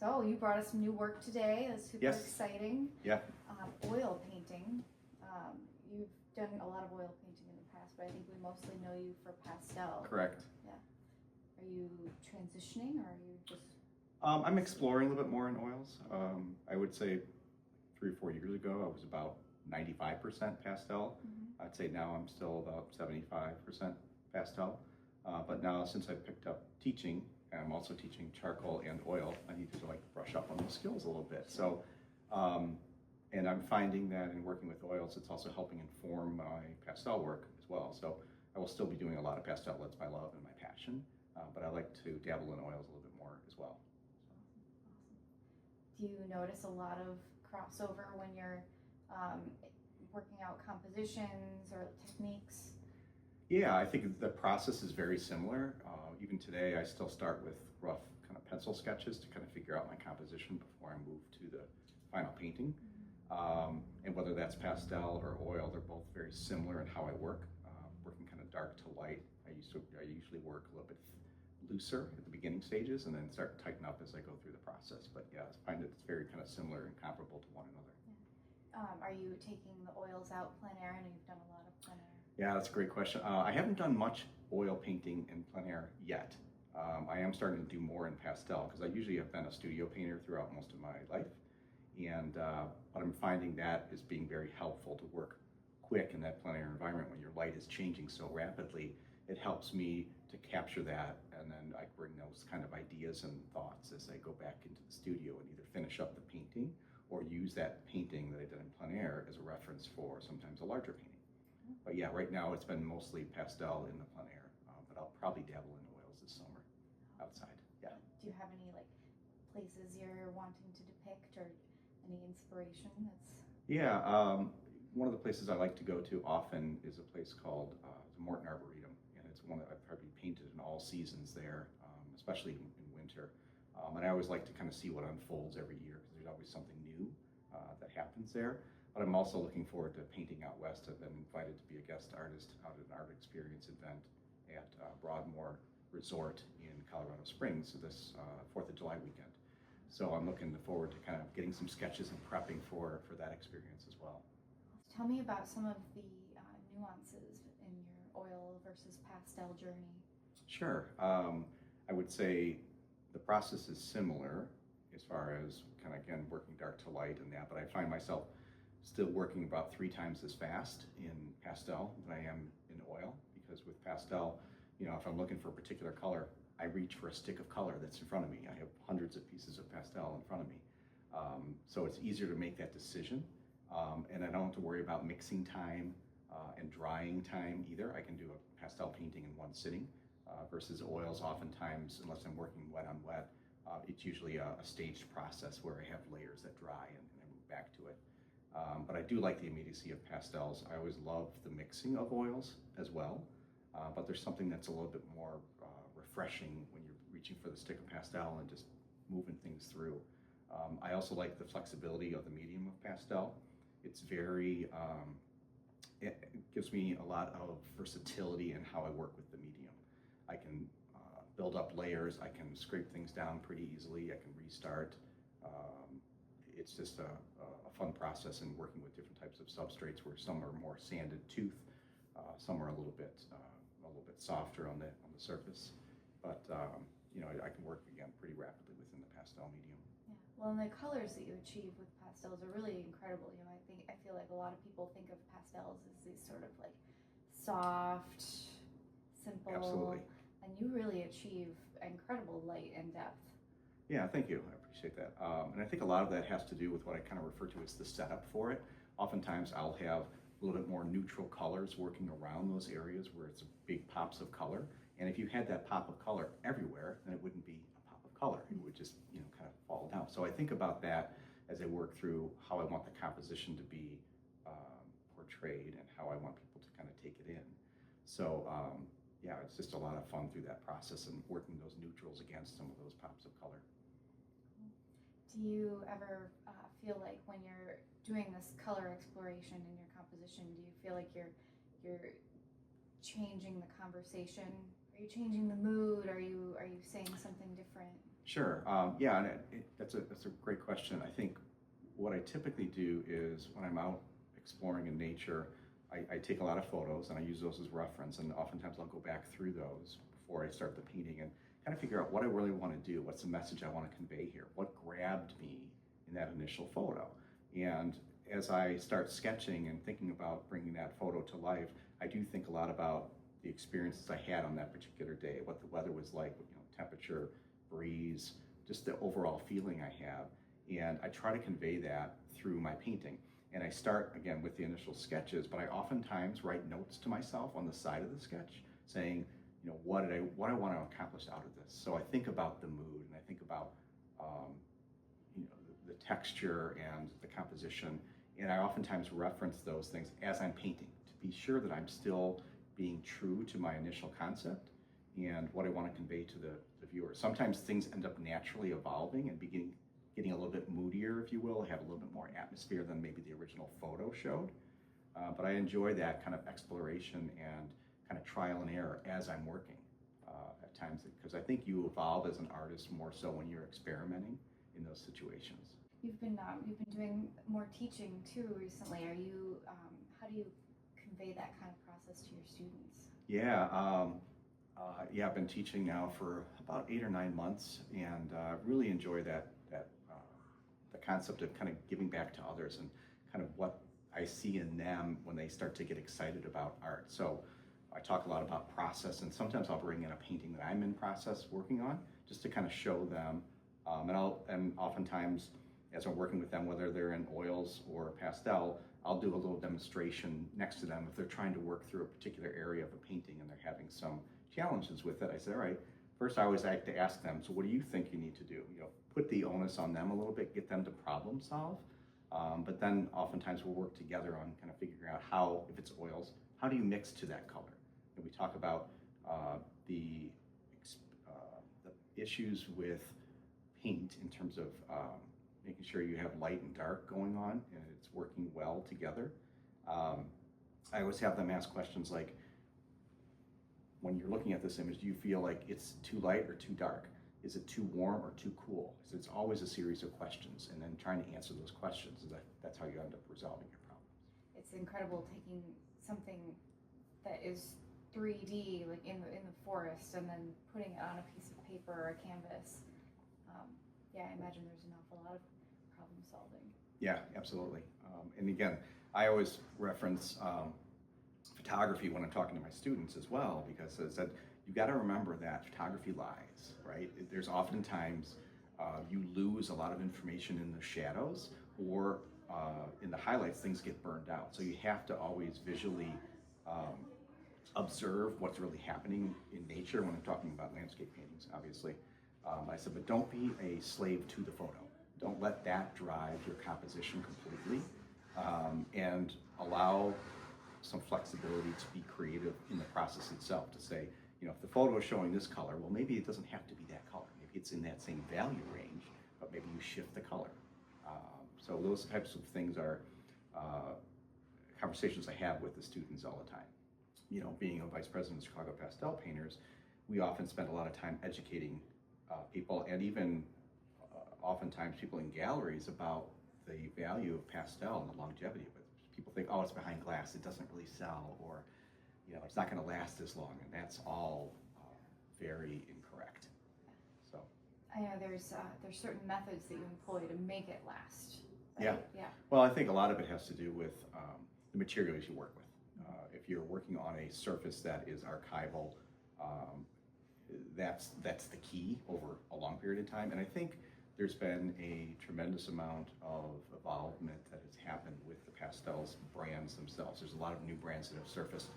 So you brought us some new work today. That's super Yes. exciting. Yeah. Oil painting. You've done a lot of oil painting in the past, but I think we mostly know you for pastel. Correct. Yeah. Are you transitioning, or are you just? I'm exploring a little bit more in oils. I would say 3 or 4 years ago, I was about 95% pastel. Mm-hmm. I'd say now I'm still about 75% pastel. But now since I picked up teaching, and I'm also teaching charcoal and oil, I need to like brush up on those skills a little bit. So, and I'm finding that in working with oils, it's also helping inform my pastel work as well. So I will still be doing a lot of pastel. That's my love and my passion. But I like to dabble in oils a little bit more as well. Awesome. Do you notice a lot of crossover when you're working out compositions or techniques? Yeah, I think the process is very similar. Even today, I still start with rough kind of pencil sketches to kind of figure out my composition before I move to the final painting. And whether that's pastel or oil, they're both very similar in how I work. Working kind of dark to light. I usually work a little bit looser at the beginning stages and then start to tighten up as I go through the process. But yeah, I find it's very kind of similar and comparable to one another. Yeah. Are you taking the oils out plein air? I know you've done a lot of plein air. Yeah, that's a great question. I haven't done much oil painting in plein air yet. I am starting to do more in pastel because I usually have been a studio painter throughout most of my life. And but I'm finding that is being very helpful to work quick in that plein air environment when your light is changing so rapidly. It helps me to capture that, and then I bring those kind of ideas and thoughts as I go back into the studio and either finish up the painting or use that painting that I did in plein air as a reference for sometimes a larger painting. But yeah, right now it's been mostly pastel in the plein air, but I'll probably dabble in oils this summer outside. Yeah. Do you have any like places you're wanting to depict or any inspiration that's? Yeah, one of the places I like to go to often is a place called the Morton Arboretum, and it's one that I've probably painted in all seasons there, especially in winter. And I always like to kind of see what unfolds every year because there's always something new that happens there. But I'm also looking forward to painting out west. I've been invited to be a guest artist out at an art experience event at Broadmoor Resort in Colorado Springs this 4th of July weekend. So I'm looking forward to kind of getting some sketches and prepping for that experience as well. Tell me about some of the nuances in your oil versus pastel journey. Sure. I would say the process is similar as far as kind of, again, working dark to light and that, but I find myself still working about 3 times as fast in pastel than I am in oil, because with pastel, you know, if I'm looking for a particular color, I reach for a stick of color that's in front of me. I have hundreds of pieces of pastel in front of me. So it's easier to make that decision. And I don't have to worry about mixing time and drying time either. I can do a pastel painting in one sitting versus oils oftentimes, unless I'm working wet on wet, it's usually a staged process where I have layers that dry and I move back to it. But I do like the immediacy of pastels. I always love the mixing of oils as well, but there's something that's a little bit more refreshing when you're reaching for the stick of pastel and just moving things through. I also like the flexibility of the medium of pastel. It's very, it gives me a lot of versatility in how I work with the medium. I can build up layers, I can scrape things down pretty easily, I can restart. It's just a fun process in working with different types of substrates where some are more sanded tooth, some are a little bit softer on the surface. But you know, I can work again pretty rapidly within the pastel medium. Yeah. Well, and the colors that you achieve with pastels are really incredible. You know, I feel like a lot of people think of pastels as these sort of like soft, simple. Absolutely. And you really achieve incredible light and depth. Yeah, thank you. I appreciate that. And I think a lot of that has to do with what I kind of refer to as the setup for it. Oftentimes I'll have a little bit more neutral colors working around those areas where it's big pops of color. And if you had that pop of color everywhere, then it wouldn't be a pop of color. It would just, you know, kind of fall down. So I think about that as I work through how I want the composition to be portrayed and how I want people to kind of take it in. So yeah, it's just a lot of fun through that process and working those neutrals against some of those pops of color. Do you ever feel like when you're doing this color exploration in your composition, do you feel like you're changing the conversation? Are you changing the mood? Are you saying something different? Sure. Yeah, and that's a great question. I think what I typically do is when I'm out exploring in nature, I take a lot of photos and I use those as reference, and oftentimes I'll go back through those before I start the painting and kind of figure out what I really want to do. What's the message I want to convey here? What grabbed me in that initial photo? And as I start sketching and thinking about bringing that photo to life, I do think a lot about the experiences I had on that particular day, what the weather was like, temperature, breeze, just the overall feeling I have. And I try to convey that through my painting. And I start again with the initial sketches, but I oftentimes write notes to myself on the side of the sketch saying, what I want to accomplish out of this. So I think about the mood, and I think about the texture and the composition, and I oftentimes reference those things as I'm painting to be sure that I'm still being true to my initial concept and what I want to convey to the viewer. Sometimes things end up naturally evolving and getting a little bit moodier, if you will, have a little bit more atmosphere than maybe the original photo showed. But I enjoy that kind of exploration and kind of trial and error as I'm working at times, because I think you evolve as an artist more so when you're experimenting in those situations. You've been doing more teaching too recently. Are you how do you convey that kind of process to your students? Yeah, I've been teaching now for about 8 or 9 months, and really enjoy the concept of kind of giving back to others and kind of what I see in them when they start to get excited about art. So I talk a lot about process, and sometimes I'll bring in a painting that I'm in process working on just to kind of show them. And oftentimes, as I'm working with them, whether they're in oils or pastel, I'll do a little demonstration next to them if they're trying to work through a particular area of a painting and they're having some challenges with it. I say, all right, first I always like to ask them, so what do you think you need to do? Put the onus on them a little bit, get them to problem solve. But then oftentimes we'll work together on kind of figuring out how, if it's oils, how do you mix to that color? And we talk about the issues with paint in terms of making sure you have light and dark going on and it's working well together. I always have them ask questions like, when you're looking at this image, do you feel like it's too light or too dark? Is it too warm or too cool? So it's always a series of questions, and then trying to answer those questions. That's how you end up resolving your problems. It's incredible taking something that is 3D, like in the forest, and then putting it on a piece of paper or a canvas. I imagine there's an awful lot of problem solving. Yeah, absolutely. And again, I always reference photography when I'm talking to my students as well, because as I said, you got to remember that photography lies, right? There's oftentimes you lose a lot of information in the shadows, or in the highlights, things get burned out. So you have to always visually observe what's really happening in nature when I'm talking about landscape paintings, obviously. I said, but don't be a slave to the photo. Don't let that drive your composition completely, and allow some flexibility to be creative in the process itself, to say, if the photo is showing this color, well, maybe it doesn't have to be that color. Maybe it's in that same value range, but maybe you shift the color. So those types of things are conversations I have with the students all the time. Being a vice president of Chicago Pastel Painters, we often spend a lot of time educating people, and even oftentimes people in galleries, about the value of pastel and the longevity of it. People think, oh, it's behind glass, it doesn't really sell, or it's not going to last as long, and that's all very incorrect. So I know there's certain methods that you employ to make it last. Right? Yeah. Well, I think a lot of it has to do with the materials you work with. If you're working on a surface that is archival, that's the key over a long period of time. And I think there's been a tremendous amount of evolvement that has happened with the pastels brands themselves. There's a lot of new brands that have surfaced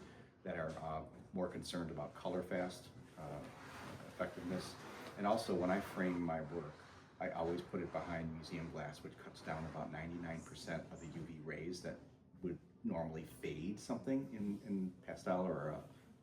that are more concerned about color fast effectiveness. And also, when I frame my work, I always put it behind museum glass, which cuts down about 99% of the UV rays that would normally fade something in pastel, or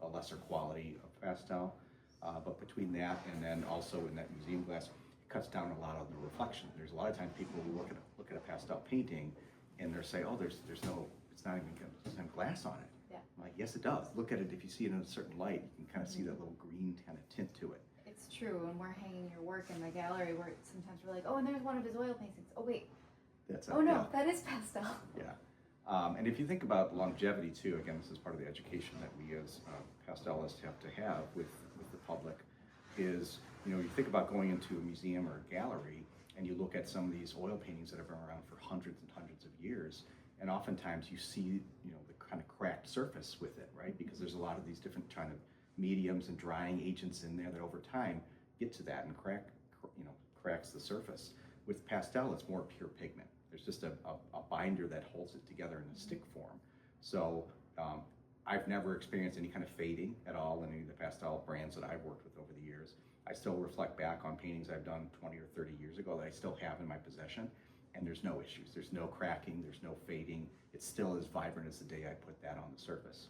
a lesser quality of pastel. But between that and then also in that museum glass, it cuts down a lot of the reflection. There's a lot of times people who look at a pastel painting and they're saying, oh, there's no, it's not even, there's no glass on it. Yeah. I'm like, yes, it does. Look at it. If you see it in a certain light, you can kind of see that little green kind of tint to it. It's true. When we're hanging your work in the gallery, sometimes we're like, oh, and there's one of his oil paintings. Oh wait, That's oh no, that is pastel. Yeah. And if you think about longevity too, again, this is part of the education that we as pastelists have to have with the public, is, you know, you think about going into a museum or a gallery and you look at some of these oil paintings that have been around for hundreds and hundreds of years, and oftentimes you see, you know, the kind of cracked surface with it, right? Because there's a lot of these different kind of mediums and drying agents in there that over time get to that and cracks the surface. With pastel, it's more pure pigment. There's just a binder that holds it together in a stick form. So I've never experienced any kind of fading at all in any of the pastel brands that I've worked with over the years. I still reflect back on paintings I've done 20 or 30 years ago that I still have in my possession, and there's no issues. There's no cracking, there's no fading. It's still as vibrant as the day I put that on the surface,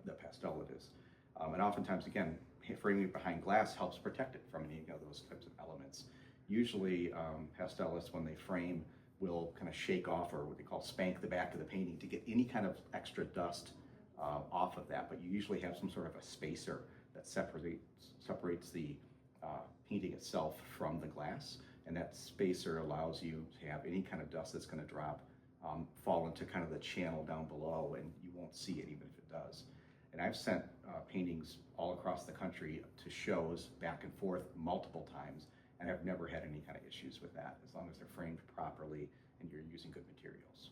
the pastel it is. And oftentimes, again, framing it behind glass helps protect it from any of those types of elements. Usually, pastelists, when they frame, will kind of shake off, or what they call spank, the back of the painting to get any kind of extra dust off of that. But you usually have some sort of a spacer that separates the painting itself from the glass, and that spacer allows you to have any kind of dust that's going to drop fall into kind of the channel down below, and you won't see it even if it does. And I've sent paintings all across the country to shows back and forth multiple times, and I've never had any kind of issues with that, as long as they're framed properly and you're using good materials.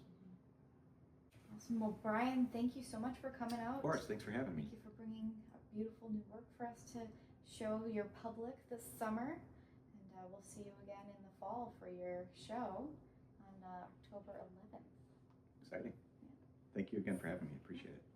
Awesome. Well, Brian, thank you so much for coming out. Of course, thanks for having me. Thank you for bringing a beautiful new work for us to show your public this summer. And we'll see you again in the fall for your show on October 11th. Exciting. Yeah. Thank you again for having me. Appreciate it.